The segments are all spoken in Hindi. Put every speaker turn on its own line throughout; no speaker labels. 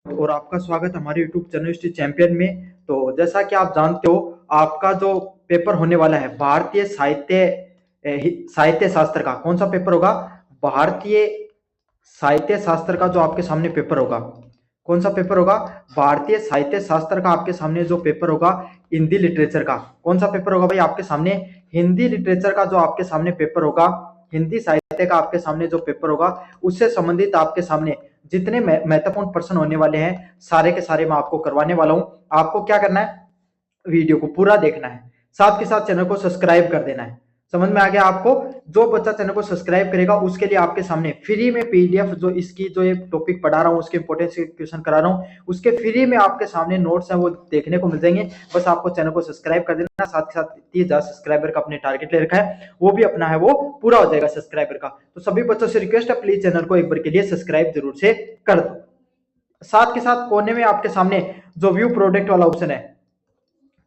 और आपका स्वागत हमारे YouTube चैनल हिस्ट्री चैंपियन में। तो जैसा कि आप जानते हो, आपका जो पेपर होने वाला है भारतीय साहित्य शास्त्र का, कौन सा पेपर होगा? भारतीय साहित्य शास्त्र का जो आपके सामने पेपर होगा, कौन सा पेपर होगा? भारतीय साहित्य शास्त्र का आपके सामने जो पेपर होगा, हिंदी लिटरेचर का। कौन सा पेपर होगा भाई आपके सामने? हिंदी लिटरेचर का जो आपके सामने पेपर होगा, हिंदी साहित्य का आपके सामने जो पेपर होगा, उससे संबंधित आपके सामने जितने महत्वपूर्ण प्रश्न होने वाले हैं, सारे के सारे मैं आपको करवाने वाला हूं। आपको क्या करना है? वीडियो को पूरा देखना है, साथ के साथ चैनल को सब्सक्राइब कर देना है। समझ में आ गया आपको? जो बच्चा चैनल को सब्सक्राइब करेगा उसके लिए आपके सामने फ्री में पीडीएफ, जो इसकी जो ये टॉपिक पढ़ा रहा हूँ उसके इंपोर्टेंस के क्वेश्चन करा रहा हूँ, उसके फ्री में आपके सामने नोट्स हैं वो देखने को मिल जाएंगे। बस आपको चैनल को सब्सक्राइब कर देना, साथ के साथ 30,000 सब्सक्राइबर का अपने टारगेट ले रखा है, वो भी अपना है वो पूरा हो जाएगा सब्सक्राइबर का। तो सभी बच्चों से रिक्वेस्ट है, प्लीज चैनल को एक बार के लिए सब्सक्राइब जरूर से कर दो। साथ के साथ कोने में आपके सामने जो व्यू प्रोडक्ट वाला ऑप्शन है,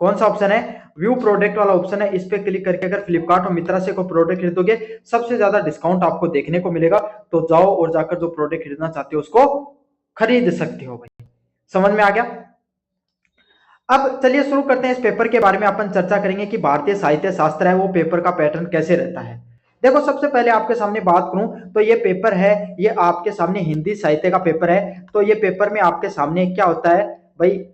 कौन सा ऑप्शन है? व्यू प्रोडक्ट वाला ऑप्शन है। इस पे क्लिक करके अगर फ्लिपकार्ट और मित्रा से कोई प्रोडक्ट खरीदोगे, सबसे ज्यादा डिस्काउंट आपको देखने को मिलेगा। तो जाओ और जाकर जो प्रोडक्ट खरीदना चाहते हो उसको खरीद सकते हो भाई। समझ में आ गया? अब चलिए शुरू करते हैं। इस पेपर के बारे में अपन चर्चा करेंगे कि भारतीय साहित्य शास्त्र है वो पेपर का पैटर्न कैसे रहता है। देखो, सबसे पहले आपके सामने बात करूं तो ये पेपर है, ये आपके सामने हिंदी साहित्य का पेपर है। तो ये पेपर में आपके सामने क्या होता है भाई?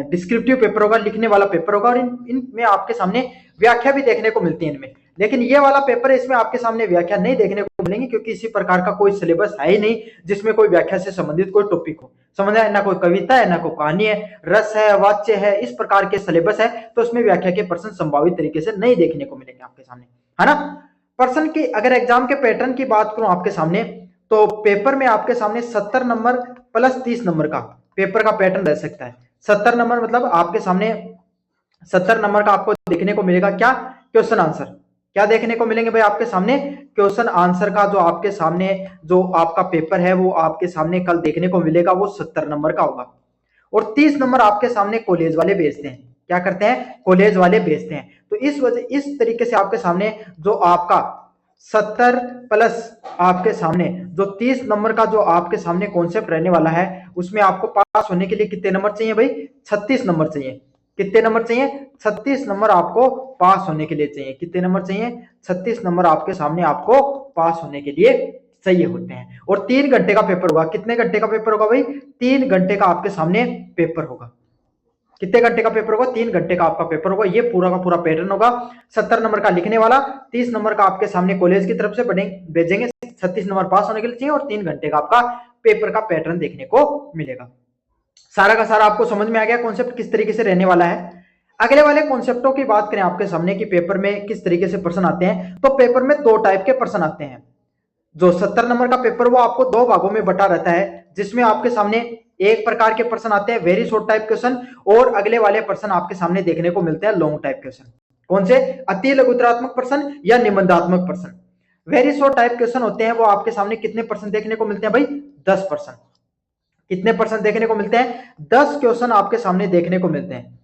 डिस्क्रिप्टिव पेपर होगा, लिखने वाला पेपर होगा, और इनमें आपके सामने व्याख्या भी देखने को मिलती है इनमें। लेकिन ये वाला पेपर है, इसमें आपके सामने व्याख्या नहीं देखने को मिलेंगी, क्योंकि इसी प्रकार का कोई सिलेबस है ही नहीं जिसमें कोई व्याख्या से संबंधित कोई टॉपिक हो। समझ आया? ना कोई कविता है, ना कोई कहानी है, रस है, वाच्य है, इस प्रकार के सिलेबस है। तो उसमें व्याख्या के प्रश्न संभावित तरीके से नहीं देखने को मिलेंगे आपके सामने, है ना? पर्सन की अगर एग्जाम के पैटर्न की बात करूं आपके सामने, तो पेपर में आपके सामने 70 नंबर प्लस 30 नंबर का पेपर का पैटर्न रह सकता है। 70 नंबर मतलब आपके सामने 70 नंबर का आपको देखने को मिलेगा क्या? Question answer. क्या देखने को मिलेंगे भाई आपके सामने? क्वेश्चन आंसर का जो आपके सामने जो आपका पेपर है वो आपके सामने कल देखने को मिलेगा, वो 70 नंबर का होगा। और 30 नंबर आपके सामने कॉलेज वाले भेजते हैं। क्या करते हैं? कॉलेज वाले भेजते हैं। तो इस तरीके से आपके सामने जो आपका 70 प्लस आपके सामने जो 30 नंबर का जो आपके सामने कॉन्सेप्ट रहने वाला है, उसमें आपको पास होने के लिए कितने नंबर चाहिए भाई? 36 नंबर चाहिए। कितने नंबर चाहिए? 36 नंबर आपको पास होने के लिए चाहिए। कितने नंबर चाहिए? 36 नंबर आपके सामने आपको पास होने के लिए चाहिए होते हैं। और 3 घंटे का पेपर होगा। कितने घंटे का पेपर होगा भाई? 3 घंटे का आपके सामने पेपर होगा। कितने घंटे का पेपर होगा? 3 घंटे का आपका पेपर होगा। ये पूरा का पूरा पैटर्न होगा। 70 नंबर का लिखने वाला, 30 नंबर का आपके सामने कॉलेज की तरफ से भेजेंगे, 36 नंबर पास होने के लिए चाहिए, और 3 घंटे का आपका पेपर का पैटर्न देखने को मिलेगा। सारा का सारा आपको समझ में आ गया कॉन्सेप्ट किस तरीके से रहने वाला है। अगले वाले कॉन्सेप्टों की बात करें आपके सामने कि पेपर में किस तरीके से प्रश्न आते हैं, तो पेपर में 2 टाइप के प्रश्न आते हैं। जो 70 नंबर का पेपर वो आपको 2 भागों में बटा रहता है, जिसमें आपके सामने एक प्रकार के प्रश्न आते हैं वेरी शॉर्ट टाइप क्वेश्चन, और अगले वाले प्रश्न आपके सामने देखने को मिलते हैं लॉन्ग टाइप क्वेश्चन। कौन से? अति लघुतरात्मक प्रश्न या निबंधात्मक प्रश्न। वेरी शॉर्ट टाइप क्वेश्चन होते हैं वो आपके सामने कितने परसेंट देखने को मिलते हैं भाई? 10%। कितने परसेंट देखने को मिलते हैं? 10 क्वेश्चन आपके सामने देखने को मिलते हैं।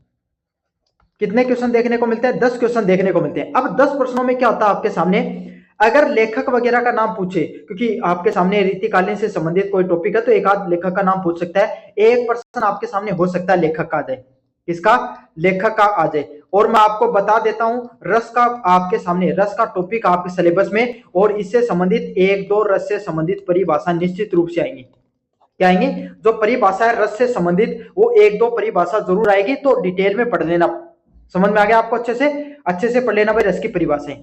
कितने क्वेश्चन देखने को मिलते हैं? 10 क्वेश्चन देखने को मिलते हैं। अब 10 प्रश्नों में क्या होता है आपके सामने? अगर लेखक वगैरह का नाम पूछे, क्योंकि आपके सामने रीतिकालीन से संबंधित कोई टॉपिक है, तो एक आध लेखक का नाम पूछ सकता है। एक प्रश्न आपके सामने हो सकता है लेखक का आ जाए। किसका? लेखक का आ जाए। और मैं आपको बता देता हूं, रस का आपके सामने, रस का टॉपिक आपके सिलेबस में, और इससे संबंधित 1-2 रस से संबंधित परिभाषा निश्चित रूप से आएंगी। क्या आएंगी? जो परिभाषा है रस से संबंधित, वो 1-2 परिभाषा जरूर आएगी। तो डिटेल में पढ़ लेना। समझ में आ गया आपको? अच्छे से पढ़ लेना भाई रस की परिभाषाएं।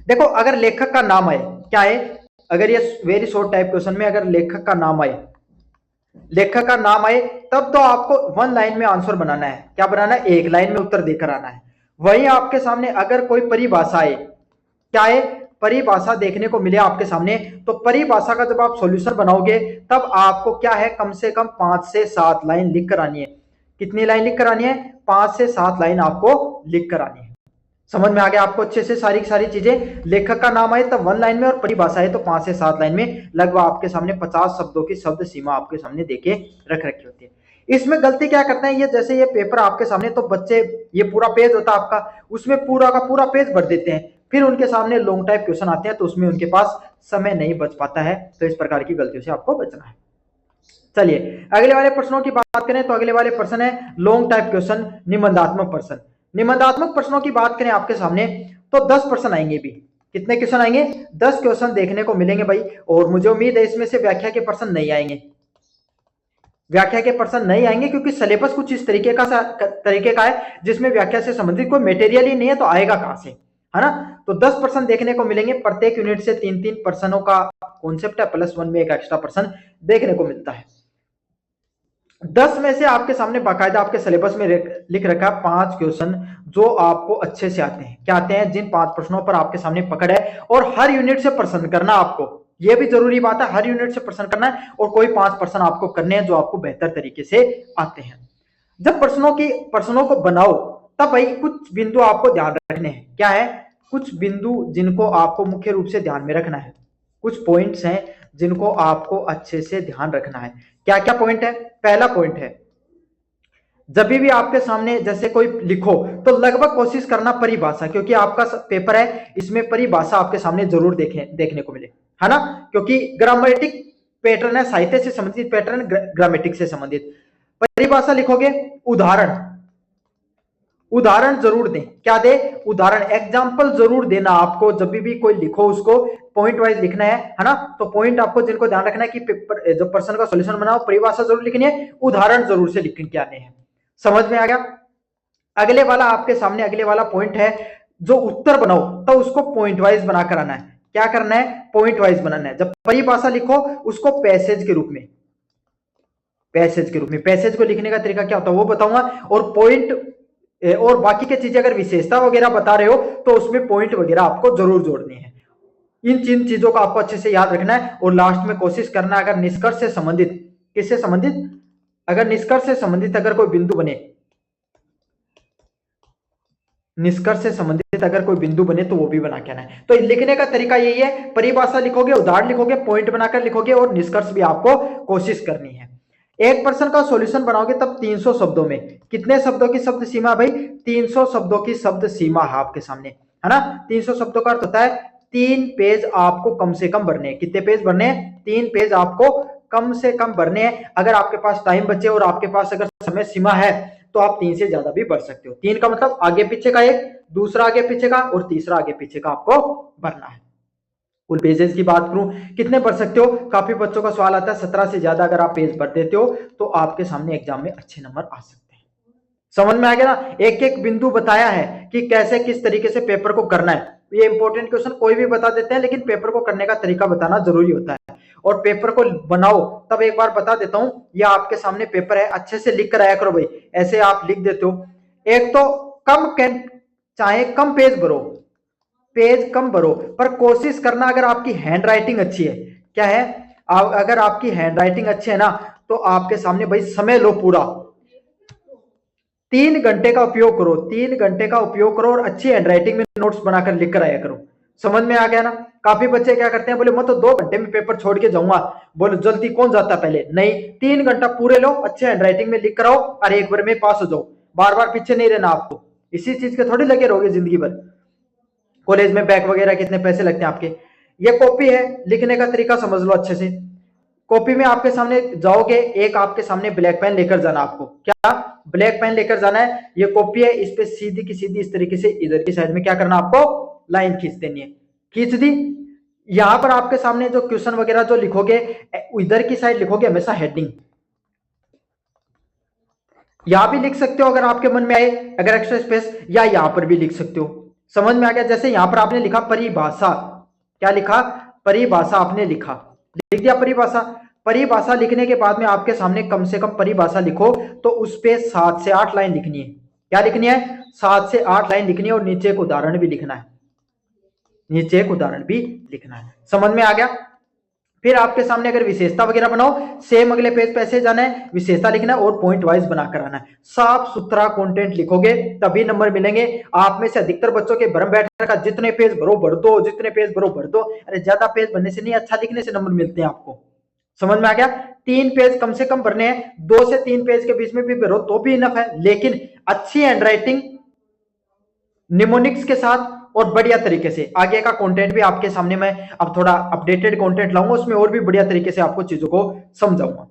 देखो, अगर लेखक का नाम आए, क्या है? अगर ये वेरी शॉर्ट टाइप क्वेश्चन में अगर लेखक का नाम आए, लेखक का नाम आए, तब तो आपको 1 लाइन में आंसर बनाना है। क्या बनाना है? 1 लाइन में उत्तर देकर आना है। वहीं आपके सामने अगर कोई परिभाषा है, क्या है? परिभाषा देखने को मिले आपके सामने, तो परिभाषा का जब आप सॉल्यूशन बनाओगे, तब आपको क्या है? कम से कम 5 से 7 लाइन लिख कर आनी है। कितनी लाइन लिख कर आनी है? 5 से 7 लाइन आपको लिख कर आनी है। समझ में आ गया आपको अच्छे से सारी सारी चीजें? लेखक का नाम आए तब 1 लाइन में, और परिभाषा है तो 5 से 7 लाइन में। लगभग आपके सामने 50 शब्दों की शब्द सीमा आपके सामने देके रख रखी होती है। इसमें गलती क्या करते हैं, ये जैसे ये पेपर आपके सामने, तो बच्चे, ये पूरा पेज होता है आपका, उसमें पूरा का पूरा पेज भर देते हैं। फिर उनके सामने लॉन्ग टाइप क्वेश्चन आते हैं, तो उसमें उनके पास समय नहीं बच पाता है। तो इस प्रकार की गलतियों से आपको बचना है। चलिए अगले वाले प्रश्नों की बात करें तो अगले वाले प्रश्न है लॉन्ग टाइप क्वेश्चन, निबंधात्मक प्रश्न। निबंधात्मक प्रश्नों की बात करें आपके सामने तो 10 प्रश्न आएंगे भी। कितने क्वेश्चन आएंगे? 10 क्वेश्चन देखने को मिलेंगे भाई। और मुझे उम्मीद है इसमें से व्याख्या के प्रश्न नहीं आएंगे, व्याख्या के प्रश्न नहीं आएंगे क्योंकि सिलेबस कुछ इस तरीके का है जिसमें व्याख्या से संबंधित कोई मटेरियल ही नहीं है, तो आएगा कहां से, है ना। तो 10 प्रश्न देखने को मिलेंगे, प्रत्येक यूनिट से 3-3 प्रश्नों का कॉन्सेप्ट है, +1 में एक एक्स्ट्रा प्रश्न देखने को मिलता है। 10 में से आपके सामने बाकायदा आपके सिलेबस में लिख रखा है 5 क्वेश्चन जो आपको अच्छे से आते हैं। क्या आते हैं? जिन 5 प्रश्नों पर आपके सामने पकड़ है, और हर यूनिट से प्रश्न करना आपको, यह भी जरूरी बात है, हर यूनिट से प्रश्न करना है और कोई 5 प्रश्न आपको करने हैं जो आपको बेहतर तरीके से आते हैं। जब प्रश्नों को बनाओ तब भाई कुछ बिंदु आपको ध्यान रखने हैं। क्या है? कुछ बिंदु जिनको आपको मुख्य रूप से ध्यान में रखना है, कुछ पॉइंट्स हैं जिनको आपको अच्छे से ध्यान रखना है। क्या क्या पॉइंट है? पहला पॉइंट है, जब भी आपके सामने जैसे कोई लिखो तो लगभग कोशिश करना परिभाषा, क्योंकि आपका पेपर है इसमें परिभाषा आपके सामने जरूर देखने को मिले, है ना। क्योंकि ग्रामेटिक पैटर्न है, साहित्य से संबंधित पैटर्न, ग्रामेटिक से संबंधित परिभाषा लिखोगे। उदाहरण जरूर दें। क्या दे? उदाहरण, एग्जाम्पल जरूर देना आपको। जब भी कोई लिखो उसको पॉइंट वाइज लिखना है ना। तो पॉइंट आपको जिनको ध्यान रखना है कि पेपर जब प्रश्न का सॉल्यूशन बनाओ परिभाषा जरूर लिखनी है, उदाहरण जरूर से लिख के आने हैं। समझ में आ गया? अगले वाला आपके सामने अगले वाला पॉइंट है, जो उत्तर बनाओ तो उसको पॉइंट वाइज बनाकर आना है। क्या करना है? पॉइंट वाइज बनाना है। जब परिभाषा लिखो उसको पैसेज के रूप में, पैसेज को लिखने का तरीका क्या होता है वो बताऊंगा। और पॉइंट और बाकी की चीजें अगर विशेषता वगैरह बता रहे हो तो उसमें पॉइंट वगैरह आपको जरूर जोड़ने हैं। इन 3 चीजों को आपको अच्छे से याद रखना है। और लास्ट में कोशिश करना है, अगर निष्कर्ष से संबंधित, किससे संबंधित? अगर निष्कर्ष से संबंधित अगर कोई बिंदु बने, निष्कर्ष से संबंधित अगर कोई बिंदु बने तो वो भी बना के आना है। तो लिखने का तरीका यही है, परिभाषा लिखोगे, उदाहरण लिखोगे, पॉइंट बनाकर लिखोगे और निष्कर्ष भी आपको कोशिश करनी है। एक प्रश्न का सॉल्यूशन बनाओगे तब 300 शब्दों में। कितने शब्दों की शब्द सीमा भाई? 300 शब्दों की शब्द सीमा है आपके सामने, है ना। 300 शब्दों का अर्थ होता है 3 पेज आपको कम से कम भरने हैं। कितने पेज भरने हैं? 3 पेज आपको कम से कम भरने हैं। अगर आपके पास टाइम बचे और आपके पास अगर समय सीमा है तो आप 3 से ज्यादा भी भर सकते हो। 3 का मतलब आगे पीछे का एक, दूसरा आगे पीछे का और तीसरा आगे पीछे का आपको भरना है। कुल पेजेस की बात करूं कितने भर सकते हो? काफी बच्चों का सवाल आता है 17 से ज्यादा अगर आप पेज भर देते हो तो आपके सामने एग्जाम में अच्छे नंबर आ सकते हैं। समझ में आ गया ना। एक एक बिंदु बताया है कि कैसे किस तरीके से पेपर को करना है। ये इंपॉर्टेंट क्वेश्चन कोई भी बता देते हैं, लेकिन पेपर को करने का तरीका बताना जरूरी होता है। और पेपर को बनाओ तब एक बार बता देता हूं, यह आपके सामने पेपर है, अच्छे से लिख कर आया करो भाई। ऐसे आप लिख देते हो, एक तो चाहे कम पेज भरो, पेज कम भरो, पर कोशिश करना अगर आपकी हैंड राइटिंग अच्छी है। क्या है? अगर आपकी हैंड राइटिंग अच्छी है ना तो आपके सामने भाई समय लो पूरा 3 घंटे का उपयोग करो, 3 घंटे का उपयोग करो और अच्छी हैंड राइटिंग में नोट्स बनाकर लिख कर आया करो। समझ में आ गया ना। काफी बच्चे क्या करते हैं, बोले मैं तो 2 घंटे में पेपर छोड़ के जाऊंगा। बोले जल्दी कौन जाता पहले? नहीं, 3 घंटा पूरे लो, अच्छे हैंड राइटिंग में लिख कर आओ और एक बार में पास हो जाओ। बार बार पीछे नहीं रहना आपको, इसी चीज के थोड़ी लगे रहोगे जिंदगी भर। कॉलेज में बैग वगैरह कितने पैसे लगते हैं आपके। ये कॉपी है, लिखने का तरीका समझ लो अच्छे से। कॉपी में आपके सामने जाओगे, एक आपके सामने ब्लैक पेन लेकर जाना। आपको क्या ब्लैक पेन लेकर जाना है? ये कॉपी है, इस पे सीधी की सीधी इस तरीके से इधर की साइड में क्या करना, आपको लाइन खींच देनी है। खींच दी। यहां पर आपके सामने जो क्वेश्चन वगैरह जो लिखोगे इधर की साइड लिखोगे हमेशा हेडिंग। यहां भी लिख सकते हो अगर आपके मन में आए, अगर एक्स्ट्रा स्पेस, या यहां पर भी लिख सकते हो। समझ में आ गया? जैसे यहां पर आपने लिखा परिभाषा, क्या लिखा? परिभाषा आपने लिखा, लिख दिया परिभाषा। परिभाषा लिखने के बाद में आपके सामने कम से कम परिभाषा लिखो तो उस पे 7 से 8 लाइन लिखनी है। क्या लिखनी है? 7 से 8 लाइन लिखनी है और नीचे एक उदाहरण भी लिखना है, नीचे एक उदाहरण भी लिखना है। समझ में आ गया? फिर आपके सामने अगर विशेषता वगैरह बनाओ, सेम अगले पेज पे ऐसे जाना है, विशेषता लिखना है और पॉइंट वाइज बनाकर आना है। साफ सुथरा कंटेंट लिखोगे तभी नंबर मिलेंगे। आप में से अधिकतर बच्चों के भ्रम बैठ रखा, जितने पेज भरो भर दो, जितने पेज भरो भर दो। अरे ज्यादा पेज भरने से नहीं, अच्छा लिखने से नंबर मिलते हैं आपको। समझ में आ गया? 3 पेज कम से कम भरने हैं, 2 से 3 पेज के बीच में भी भरो तो भी इनफ है, लेकिन अच्छी हैंडराइटिंग, निमोनिक्स के साथ और बढ़िया तरीके से। आगे का कंटेंट भी आपके सामने मैं अब थोड़ा अपडेटेड कंटेंट लाऊंगा, उसमें और भी बढ़िया तरीके से आपको चीजों को समझाऊंगा।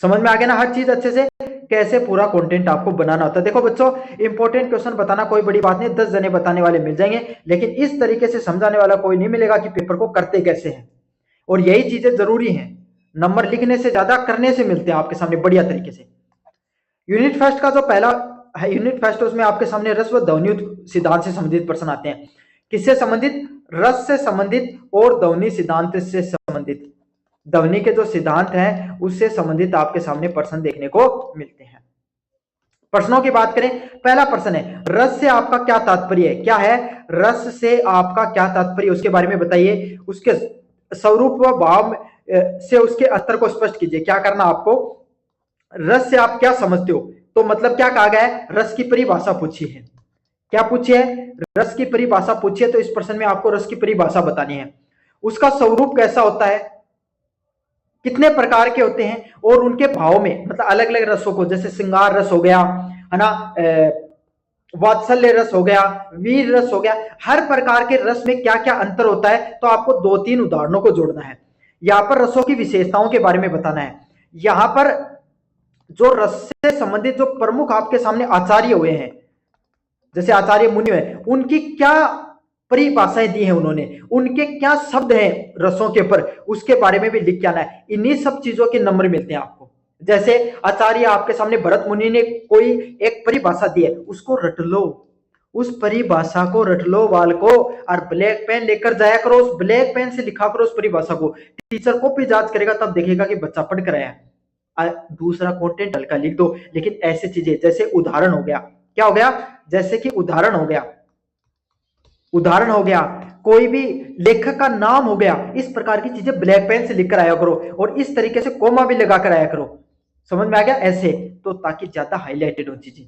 समझ में आ गया ना हर चीज अच्छे से कैसे पूरा कंटेंट आपको बनाना होता है। देखो बच्चों, इंपॉर्टेंट क्वेश्चन बताना कोई बड़ी बात नहीं, 10 जने बताने वाले मिल जाएंगे, लेकिन इस तरीके से समझाने वाला कोई नहीं मिलेगा कि पेपर को करते कैसे हैं। और यही चीजें जरूरी हैं, नंबर लिखने से ज्यादा करने से मिलते हैं आपके सामने बढ़िया तरीके से। यूनिट फर्स्ट का जो पहला है यूनिट फर्स्ट, उसमें आपके सामने रस व ध्वनि सिद्धांत से संबंधित प्रश्न आते हैं। किससे संबंधित? रस से संबंधित और ध्वनि सिद्धांत से संबंधित। ध्वनि के जो सिद्धांत हैं उससे संबंधित आपके सामने प्रश्न देखने को मिलते हैं। प्रश्नों की बात करें, पहला प्रश्न है रस से आपका क्या तात्पर्य है? क्या है रस से आपका क्या तात्पर्य, उसके बारे में बताइए। उसके स्वरूप व भाव से उसके अस्तर को स्पष्ट कीजिए। क्या करना आपको, रस से आप क्या समझते हो, तो मतलब क्या कहा गया है, रस की परिभाषा पूछी है। क्या पूछी है? रस की परिभाषा पूछी है, तो इस प्रश्न में आपको रस की परिभाषा बतानी है। उसका स्वरूप कैसा होता है, कितने प्रकार के होते हैं, और उनके भाव में मतलब अलग अलग रसों को, जैसे श्रृंगार रस हो गया है ना, वात्सल्य रस हो गया, वीर रस हो गया, हर प्रकार के रस में क्या क्या अंतर होता है, तो आपको 2-3 उदाहरणों को जोड़ना है। यहां पर रसों की विशेषताओं के बारे में बताना है। यहां पर जो रस से संबंधित जो प्रमुख आपके सामने आचार्य हुए हैं, जैसे आचार्य मुनि है, उनकी क्या परिभाषाएं दी हैं उन्होंने, उनके क्या शब्द हैं रसों के ऊपर, उसके बारे में भी लिख के आना है। इन्हीं सब चीजों के नंबर मिलते हैं आपको। जैसे आचार्य आपके सामने भरत मुनि ने कोई एक परिभाषा दी है, उसको रट लो, उस परिभाषा को रट लो बाल को, और ब्लैक पेन लेकर जाया करो, उस ब्लैक पेन से लिखा करो उस परिभाषा को। टीचर कॉपी जांच करेगा तब देखेगा कि बच्चा पढ़ कर आया। दूसरा कंटेंट हल्का लिख दो, लेकिन ऐसी चीजें जैसे उदाहरण हो गया, क्या हो गया, जैसे कि उदाहरण हो गया, उदाहरण हो गया, कोई भी लेखक का नाम हो गया, इस प्रकार की चीजें ब्लैक पेन से लिखकर आया करो, और इस तरीके से कोमा भी लगाकर आया करो। समझ में आ गया? ऐसे तो ताकि ज्यादा हाईलाइटेड हो चीजें,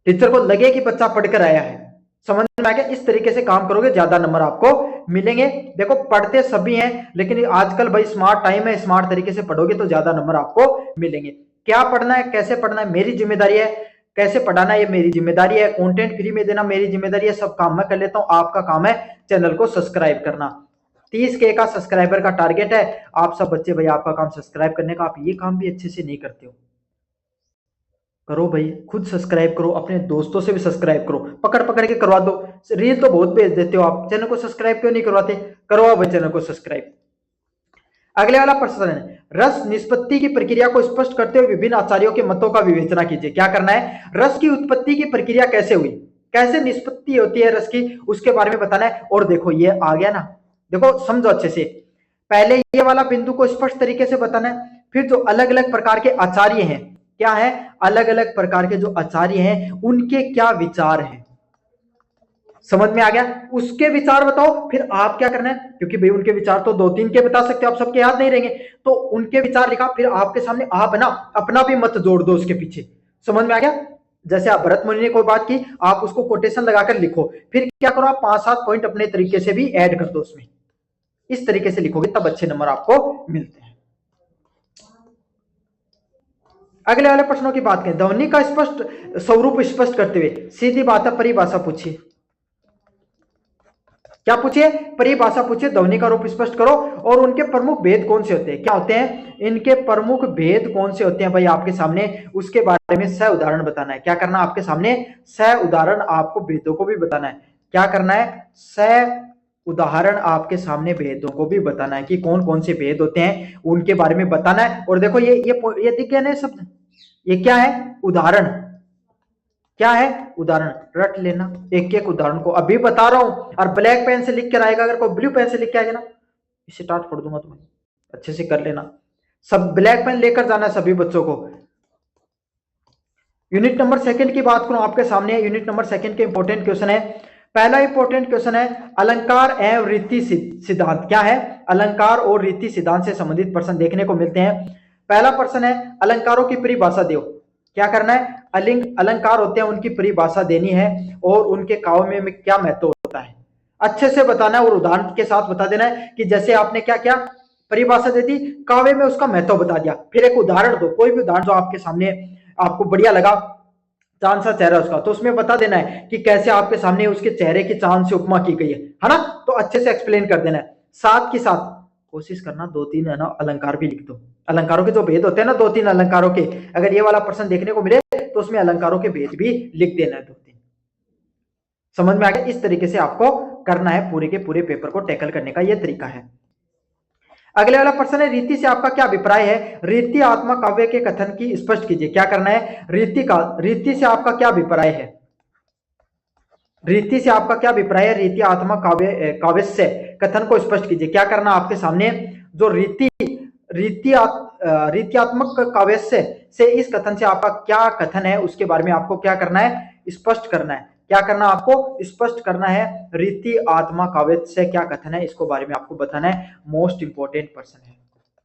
टीचर को लगे कि बच्चा पढ़कर आया है। समझ में आ गया? इस तरीके से काम करोगे ज्यादा नंबर आपको मिलेंगे। देखो पढ़ते सभी हैं, लेकिन आजकल भाई स्मार्ट टाइम है, स्मार्ट तरीके से पढ़ोगे तो ज्यादा नंबर आपको मिलेंगे। क्या पढ़ना है, कैसे पढ़ना है, मेरी जिम्मेदारी है। कैसे पढ़ाना है ये मेरी जिम्मेदारी है, कंटेंट फ्री में देना मेरी जिम्मेदारी है, सब काम मैं कर लेता हूं, आपका काम है चैनल को सब्सक्राइब करना। 30K का सब्सक्राइबर का टारगेट है। आप सब बच्चे भाई, आपका काम सब्सक्राइब करने का, आप ये काम भी अच्छे से नहीं करते हो, करो भाई, खुद सब्सक्राइब करो, अपने दोस्तों से भी सब्सक्राइब करो, पकड़ पकड़ के करवा दो। रील तो बहुत भेज देते हो आप, चैनल को सब्सक्राइब क्यों नहीं करवाते? करवाओ भाई चैनल को सब्सक्राइब। अगले वाला प्रश्न है, रस निष्पत्ति की प्रक्रिया को स्पष्ट करते हुए विभिन्न आचार्यों के मतों का विवेचना कीजिए। क्या करना है, रस की उत्पत्ति की प्रक्रिया कैसे हुई, कैसे निष्पत्ति होती है रस की, उसके बारे में बताना है। और देखो ये आ गया ना, देखो समझो अच्छे से, पहले ये वाला बिंदु को स्पष्ट तरीके से बताना है, फिर जो अलग अलग प्रकार के आचार्य हैं, क्या है, अलग अलग प्रकार के जो आचार्य हैं उनके क्या विचार हैं, समझ में आ गया, उसके विचार बताओ। फिर आप क्या करना है, क्योंकि भाई उनके विचार तो 2-3 के बता सकते हो, आप सबके याद नहीं रहेंगे, तो उनके विचार लिखा, फिर आपके सामने आप ना अपना भी मत जोड़ दो उसके पीछे। समझ में आ गया? जैसे आप भरत मुनि ने कोई बात की, आप उसको कोटेशन लगाकर लिखो, फिर क्या करो, आप 5-7 पॉइंट अपने तरीके से भी ऐड कर दो उसमें। इस तरीके से लिखोगे तब अच्छे नंबर आपको मिलते हैं। अगले वाले प्रश्नों की बात करें, ध्वनि का स्पष्ट स्वरूप स्पष्ट करते हुए सीधी बात है परिभाषा पूछिए। क्या पूछिए, परिभाषा पूछिए, ध्वनि का रूप स्पष्ट करो, और उनके प्रमुख भेद कौन से होते हैं, क्या होते हैं, इनके प्रमुख भेद कौन से होते हैं भाई आपके सामने, उसके बारे में सह उदाहरण बताना है। क्या करना आपके सामने, सह उदाहरण, आपको भेदों को भी बताना है। क्या करना है, सह उदाहरण आपके सामने भेदों को भी बताना है कि कौन कौन से भेद होते हैं उनके बारे में बताना है। और देखो ये दिख गया ना शब्द, ये क्या है, उदाहरण। क्या है, उदाहरण, रट लेना एक एक उदाहरण को, अभी बता रहा हूं, और ब्लैक पेन से लिख कर आएगा, अगर कोई ब्लू पेन से लिख के आएगा ना, इसे स्टार्ट कर दूंगा तुम्हें, अच्छे से कर लेना। सब ब्लैक पेन लेकर जाना है सभी बच्चों को। यूनिट नंबर 2 की बात करूं आपके सामने, यूनिट नंबर 2 के इंपॉर्टेंट क्वेश्चन है। पहला इंपॉर्टेंट क्वेश्चन है, अलंकार एवं रीति सिद्धांत। क्या है, अलंकार और रीति सिद्धांत से संबंधित प्रश्न देखने को मिलते हैं। पहला प्रश्न है, अलंकारों की परिभाषा दो। क्या करना है, अलंकार होते हैं उनकी परिभाषा देनी है, और उनके काव्य में क्या महत्व होता है अच्छे से बताना है, और उदाहरण के साथ बता देना है कि जैसे आपने क्या क्या परिभाषा दे दी, काव्य में उसका महत्व बता दिया, फिर एक उदाहरण दो, कोई भी उदाहरण जो आपके सामने आपको बढ़िया लगा, चांद सा चेहरा उसका, तो उसमें बता देना है कि कैसे आपके सामने उसके चेहरे की चांद से उपमा की गई है ना, तो अच्छे से एक्सप्लेन कर देना है। साथ के साथ कोशिश करना 2-3 है ना अलंकार भी लिख दो, अलंकारों के जो भेद होते हैं ना, 2-3 अलंकारों के, अगर ये वाला प्रश्न देखने को मिले तो उसमें अलंकारों के भेद भी लिख देना है 2-3। समझ में आ गया? इस तरीके से आपको करना है, पूरे के पूरे पेपर को टैकल करने का ये तरीका है। अगले वाला प्रश्न है, रीति से आपका क्या अभिप्राय है? रीति आत्मा काव्य के कथन की स्पष्ट कीजिए। क्या करना है? रीति से आपका क्या अभिप्राय है? रीति से आपका क्या अभिप्राय है? रीति आत्मा काव्य से कथन को स्पष्ट कीजिए। क्या करना आपके सामने? जो रीत्यात्मक काव्य से इस कथन से आपका क्या कथन है, उसके बारे में आपको क्या करना है? स्पष्ट करना है। क्या करना आपको? स्पष्ट करना है। रीति आत्मा काव्य से क्या कथन है, इसको बारे में आपको बताना है। मोस्ट इंपोर्टेंट प्रश्न है,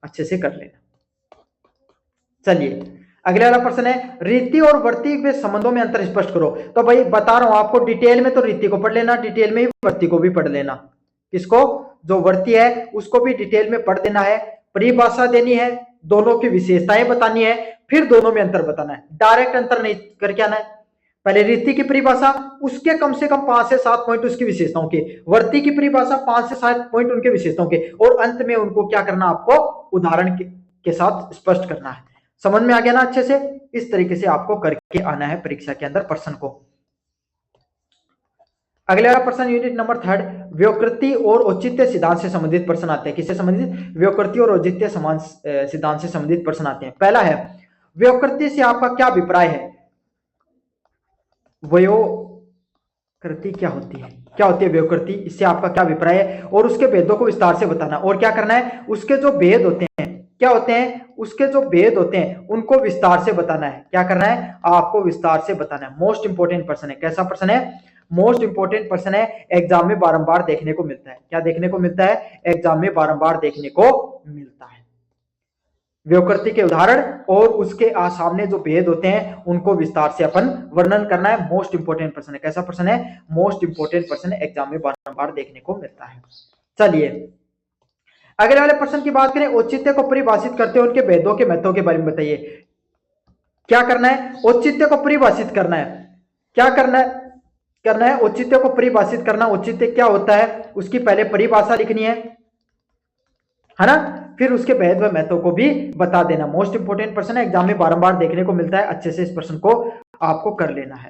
अच्छे से कर लेना। चलिए अगले वाला प्रश्न है, रीति और वर्ती के संबंधों में अंतर स्पष्ट करो। तो भाई बता रहा हूं आपको, डिटेल में तो रीति को पढ़ लेना, डिटेल में ही वर्ती को भी पढ़ लेना। किसको? जो वर्ती है उसको भी डिटेल में पढ़ देना है, परिभाषा देनी है, दोनों की विशेषताएं बतानी है, फिर दोनों में अंतर बताना है। डायरेक्ट अंतर नहीं करके आना है। पहले रीति की परिभाषा, उसके कम से कम 5 से 7 पॉइंट उसकी विशेषताओं के, वर्ती की परिभाषा 5 से 7 पॉइंट उनके विशेषताओं के, और अंत में उनको क्या करना आपको? उदाहरण के साथ स्पष्ट करना है। समझ में आ गया ना अच्छे से? इस तरीके से आपको करके आना है परीक्षा के अंदर प्रश्न को। अगले वाला प्रश्न यूनिट नंबर 3, व्युत्क्रति और औचित्य सिद्धांत से संबंधित प्रश्न आते हैं। किससे संबंधित? व्युत्क्रति और औचित्य सिद्धांत से संबंधित प्रश्न आते हैं। पहला है, व्युत्क्रति से आपका क्या अभिप्राय है? व्युत्क्रति क्या होती है? क्या होती है व्युत्क्रति? इससे आपका क्या अभिप्राय है? और उसके भेदों को विस्तार से बताना। और क्या करना है? उसके जो भेद होते हैं, क्या होते हैं? उसके जो भेद होते हैं उनको विस्तार से बताना है। क्या करना है? आपको विस्तार से बताना है। मोस्ट इंपोर्टेंट प्रश्न है। कैसा प्रश्न है? मोस्ट इंपोर्टेंट प्रश्न है, एग्जाम में बारंबार देखने को मिलता है। क्या देखने को मिलता है? एग्जाम में बारंबार देखने को मिलता है। व्युत्क्रति के उदाहरण और उसके सामने जो भेद होते हैं उनको विस्तार से अपन वर्णन करना है। मोस्ट इंपोर्टेंट प्रश्न है। कैसा प्रश्न है? मोस्ट इंपोर्टेंट प्रश्न है, एग्जाम में बारंबार देखने को मिलता है। चलिए अगले वाले प्रश्न की बात करें, औचित्य को परिभाषित करते हैं, उनके भेदों के महत्व के बारे में बताइए। क्या करना है? औचित्य को परिभाषित करना है। क्या करना है? औचित्य को परिभाषित करना। औचित्य क्या होता है उसकी पहले परिभाषा लिखनी है ना, फिर उसके भेद व महत्व को भी बता देना। मोस्ट इंपोर्टेंट प्रश्न है, एग्जाम में बारंबार देखने को मिलता है। अच्छे से इस प्रश्न को आपको कर लेना है।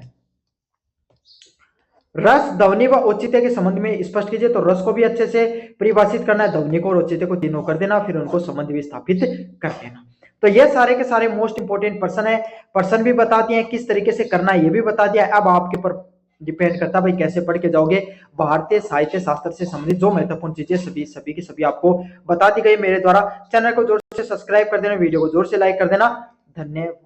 रस, ध्वनि व औचित्य के संबंध में स्पष्ट कीजिए। तो रस को भी अच्छे से परिभाषित करना है, ध्वनि को और औचित्य को तीनों कर देना, फिर उनको संबंध भी स्थापित कर देना। तो ये सारे के सारे मोस्ट इंपोर्टेंट प्रश्न है। प्रश्न भी बता दिए, किस तरीके से करना है ये भी बता दिया। अब आपके ऊपर डिपेंड करता है भाई कैसे पढ़ के जाओगे। भारतीय साहित्य शास्त्र से संबंधित जो महत्वपूर्ण चीजें सभी की सभी आपको बता दी गई मेरे द्वारा। चैनल को जोर से सब्सक्राइब कर देना, वीडियो को जोर से लाइक कर देना। धन्यवाद।